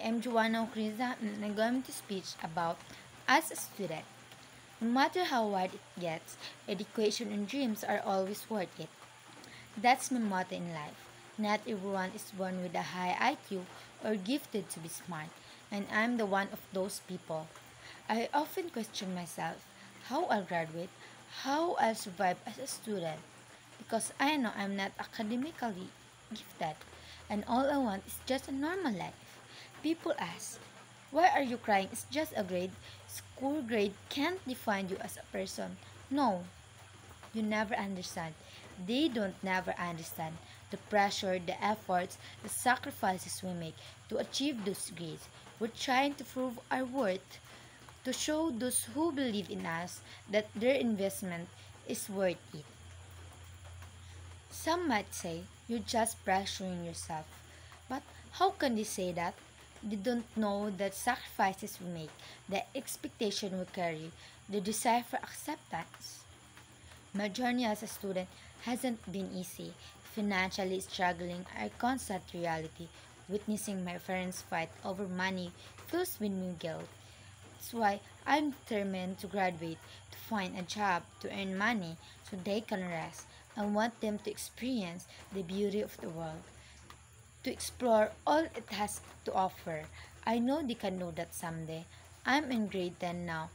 I'm Joanna Ocriza and I'm going to speak about as a student. No matter how hard it gets, education and dreams are always worth it. That's my motto in life. Not everyone is born with a high IQ or gifted to be smart, and I'm the one of those people. I often question myself how I'll graduate, how I'll survive as a student, because I know I'm not academically gifted, and all I want is just a normal life. People ask, why are you crying? It's just a grade. School grade can't define you as a person. No, you never understand. They don't never understand the pressure, the efforts, the sacrifices we make to achieve those grades. We're trying to prove our worth, to show those who believe in us that their investment is worth it. Some might say you're just pressuring yourself. But how can they say that? They don't know the sacrifices we make, the expectation we carry, the desire for acceptance. My journey as a student hasn't been easy. Financially struggling a constant reality. Witnessing my parents fight over money fills with me guilt. That's why I'm determined to graduate, to find a job, to earn money so they can rest. I want them to experience the beauty of the world, to explore all it has to offer. I know they can do that someday. I'm in grade 10 now,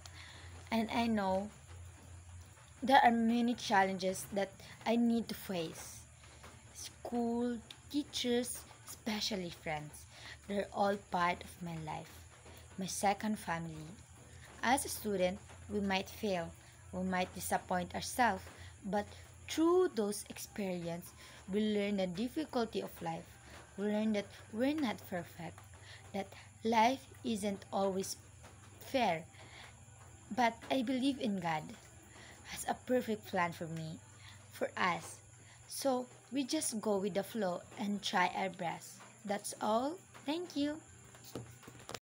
and I know there are many challenges that I need to face. School, teachers, especially friends, they're all part of my life, my second family. As a student, we might fail, we might disappoint ourselves, but through those experiences, we learn the difficulty of life. We learn that we're not perfect, that life isn't always fair, but I believe in God has a perfect plan for me, for us. So we just go with the flow and try our best. That's all. Thank you.